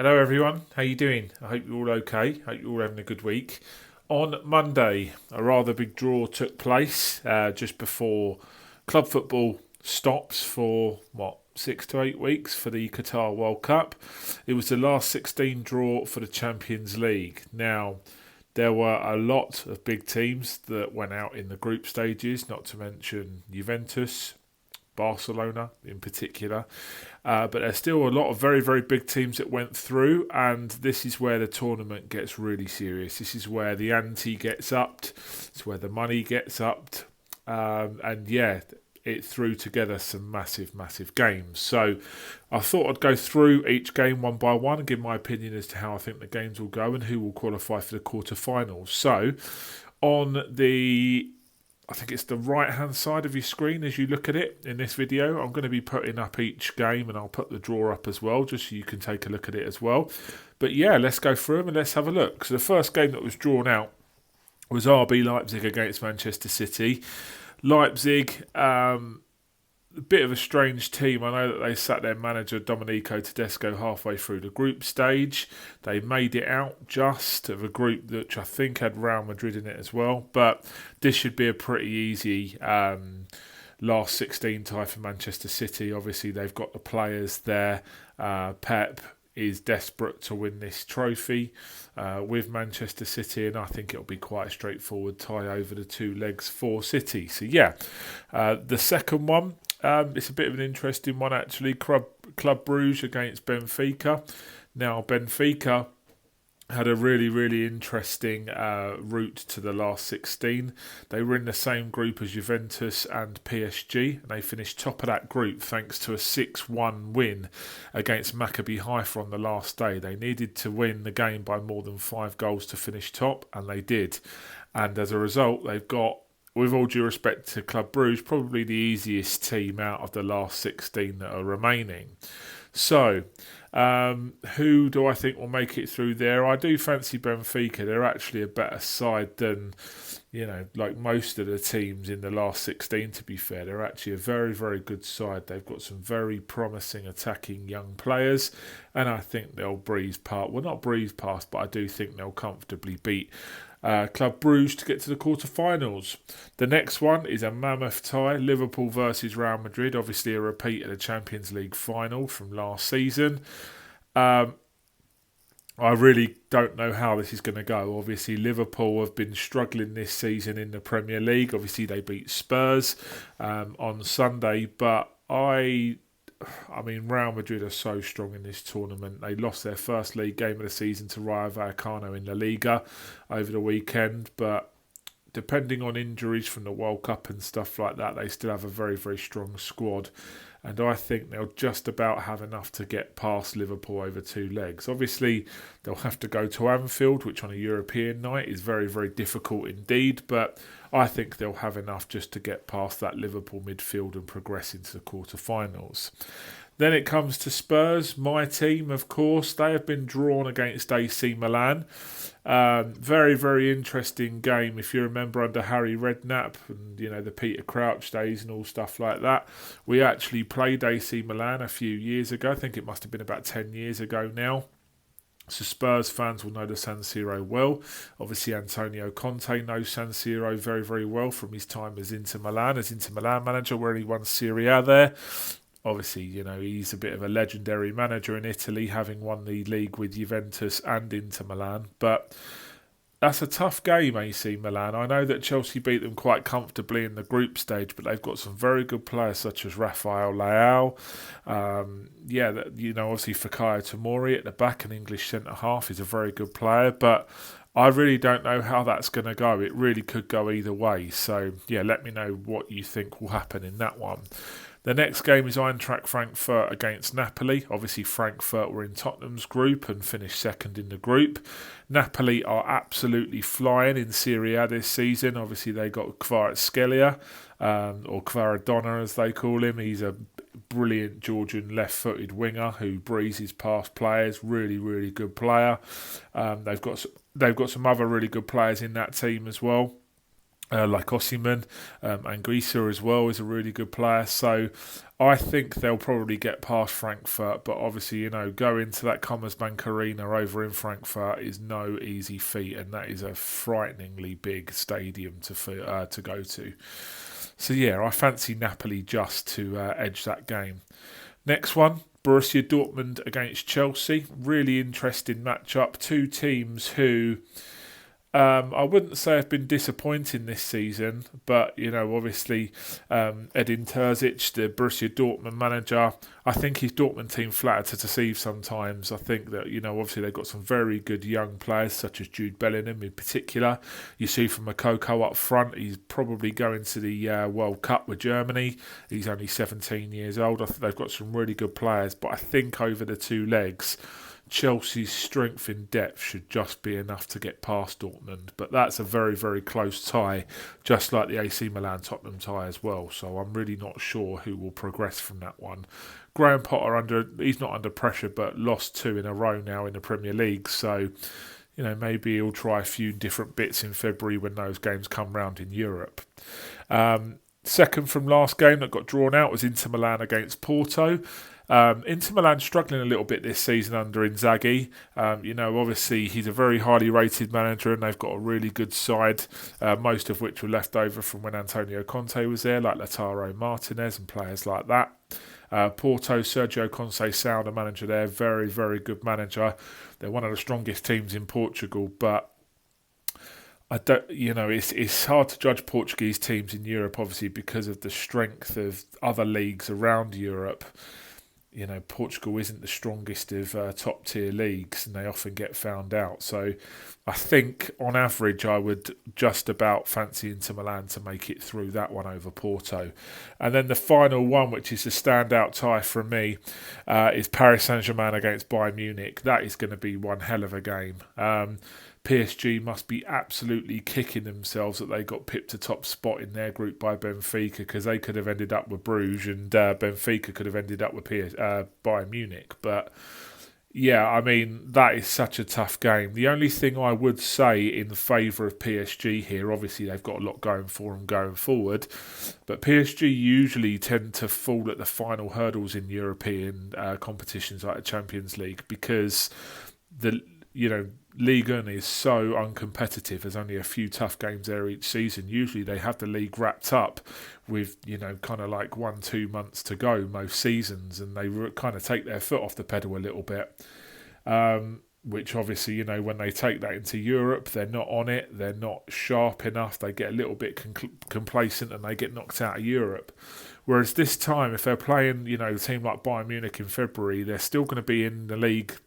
Hello everyone, how you doing? I hope you're all okay. Hope you're all having a good week. On Monday, a rather big draw took place just before club football stops for 6 to 8 weeks for the Qatar World Cup. It was the last 16 draw for the Champions League. Now, there were a lot of big teams that went out in the group stages, not to mention Juventus, Barcelona in particular. But there's still a lot of very, very big teams that went through, and this is where the tournament gets really serious. This is where the ante gets upped, it's where the money gets upped, and yeah, it threw together some massive, massive games. So I thought I'd go through each game one by one and give my opinion as to how I think the games will go and who will qualify for the quarterfinals. So on the I think it's the right hand side of your screen as you look at it in this video. I'm going to be putting up each game and I'll put the draw up as well just so you can take a look at it as well. But yeah, let's go through them and let's have a look. So the first game that was drawn out was RB Leipzig against Manchester City. Leipzig, a bit of a strange team. I know that they sat their manager Domenico Tedesco halfway through the group stage. They made it out just of a group which I think had Real Madrid in it as well. But this should be a pretty easy last 16 tie for Manchester City. Obviously, they've got the players there. Pep is desperate to win this trophy with Manchester City, and I think it'll be quite a straightforward tie over the two legs for City. So yeah, the second one, it's a bit of an interesting one actually. Club Bruges against Benfica. Now Benfica had a really, really interesting route to the last 16. They were in the same group as Juventus and PSG, and they finished top of that group thanks to a 6-1 win against Maccabi Haifa on the last day. They needed to win the game by more than 5 goals to finish top, and they did. And as a result, they've got, with all due respect to Club Bruges, probably the easiest team out of the last 16 that are remaining. So, who do I think will make it through there? I do fancy Benfica. They're actually a better side than, like most of the teams in the last 16, to be fair. They're actually a very, very good side. They've got some very promising attacking young players, and I think they'll breeze past. Well, not breeze past, but I do think they'll comfortably beat Club Bruges to get to the quarterfinals. The next one is a mammoth tie, Liverpool versus Real Madrid, obviously a repeat of the Champions League final from last season. I really don't know how this is going to go. Obviously, Liverpool have been struggling this season in the Premier League. Obviously, they beat Spurs on Sunday, but I mean, Real Madrid are so strong in this tournament. They lost their first league game of the season to Rayo Vallecano in La Liga over the weekend, but depending on injuries from the World Cup and stuff like that, they still have a very, very strong squad. And I think they'll just about have enough to get past Liverpool over 2 legs. Obviously, they'll have to go to Anfield, which on a European night is very, very difficult indeed. But I think they'll have enough just to get past that Liverpool midfield and progress into the quarterfinals. Then it comes to Spurs, my team, of course. They have been drawn against AC Milan. Very, very interesting game. If you remember under Harry Redknapp and the Peter Crouch days and all stuff like that, we actually played AC Milan a few years ago. I think it must have been about 10 years ago now. So Spurs fans will know the San Siro well. Obviously, Antonio Conte knows San Siro very, very well from his time as Inter Milan manager, where he won Serie A there. Obviously, he's a bit of a legendary manager in Italy, having won the league with Juventus and Inter Milan. But that's a tough game, AC Milan. I know that Chelsea beat them quite comfortably in the group stage, but they've got some very good players such as Rafael Leao. Obviously Fikayo Tomori at the back, an English centre-half, is a very good player. But I really don't know how that's going to go. It really could go either way. So, yeah, let me know what you think will happen in that one. The next game is Eintracht Frankfurt against Napoli. Obviously, Frankfurt were in Tottenham's group and finished second in the group. Napoli are absolutely flying in Serie A this season. Obviously, they got Kvaratskhelia, or Kvaradonna as they call him. He's a brilliant Georgian left-footed winger who breezes past players. Really, really good player. They've got some other really good players in that team as well. like Osimhen, and Anguissa as well is a really good player. So I think they'll probably get past Frankfurt, but obviously, going to that Commerzbank Arena over in Frankfurt is no easy feat, and that is a frighteningly big stadium to go to. So yeah, I fancy Napoli just to edge that game. Next one, Borussia Dortmund against Chelsea. Really interesting matchup. Two teams who I wouldn't say have been disappointing this season, but obviously Edin Terzic, the Borussia Dortmund manager, I think his Dortmund team flattered to deceive sometimes. I think that obviously they've got some very good young players such as Jude Bellingham in particular. You see from Moukoko up front, he's probably going to the World Cup with Germany. He's only 17 years old. I think they've got some really good players, but I think over the two legs, Chelsea's strength in depth should just be enough to get past Dortmund. But that's a very, very close tie, just like the AC Milan-Tottenham tie as well. So I'm really not sure who will progress from that one. Graham Potter, he's not under pressure, but lost 2 in a row now in the Premier League. So, maybe he'll try a few different bits in February when those games come round in Europe. Second from last game that got drawn out was Inter Milan against Porto. Inter Milan struggling a little bit this season under Inzaghi. Obviously he's a very highly rated manager and they've got a really good side, most of which were left over from when Antonio Conte was there, like Lautaro Martinez and players like that. Porto, Sergio Conceição, the manager there, very, very good manager. They're one of the strongest teams in Portugal, but I don't, it's hard to judge Portuguese teams in Europe, obviously, because of the strength of other leagues around Europe. Portugal isn't the strongest of top tier leagues and they often get found out. So I think on average I would just about fancy Inter Milan to make it through that one over Porto. And then the final one, which is the standout tie for me, is Paris Saint-Germain against Bayern Munich. That is going to be one hell of a game. PSG must be absolutely kicking themselves that they got pipped to top spot in their group by Benfica, because they could have ended up with Bruges and Benfica could have ended up with Bayern Munich. But yeah, that is such a tough game. The only thing I would say in favour of PSG here, obviously they've got a lot going for them going forward, but PSG usually tend to fall at the final hurdles in European competitions like the Champions League, because Ligue 1 is so uncompetitive. There's only a few tough games there each season. Usually they have the league wrapped up with, kind of like 1-2 months to go most seasons, and they kind of take their foot off the pedal a little bit. Which obviously, when they take that into Europe, they're not on it. They're not sharp enough. They get a little bit complacent and they get knocked out of Europe. Whereas this time, if they're playing, a team like Bayern Munich in February, they're still going to be in the league.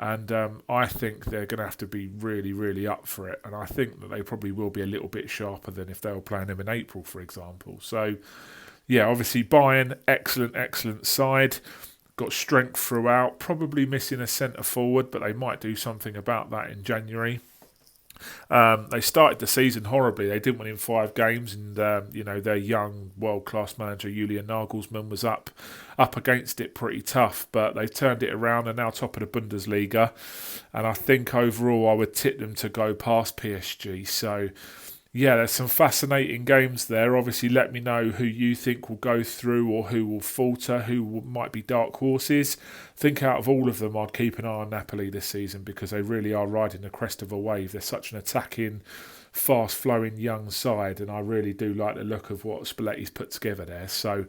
And I think they're going to have to be really, really up for it. And I think that they probably will be a little bit sharper than if they were playing them in April, for example. So, yeah, obviously Bayern, excellent side. Got strength throughout. Probably missing a centre forward, but they might do something about that in January. They started the season horribly. They didn't win in 5 games, and their young world-class manager Julian Nagelsmann was up against it pretty tough. But they've turned it around and now top of the Bundesliga. And I think overall I would tip them to go past PSG. So yeah, there's some fascinating games there. Obviously, let me know who you think will go through or who will falter, who might be dark horses. I think out of all of them, I'd keep an eye on Napoli this season because they really are riding the crest of a wave. They're such an attacking, fast-flowing young side, and I really do like the look of what Spalletti's put together there. So,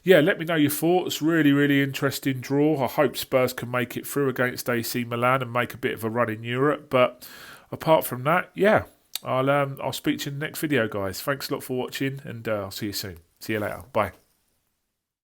yeah, let me know your thoughts. Really, really interesting draw. I hope Spurs can make it through against AC Milan and make a bit of a run in Europe. But apart from that, yeah, I'll speak to you in the next video, guys. Thanks a lot for watching, and I'll see you soon. See you later. Bye.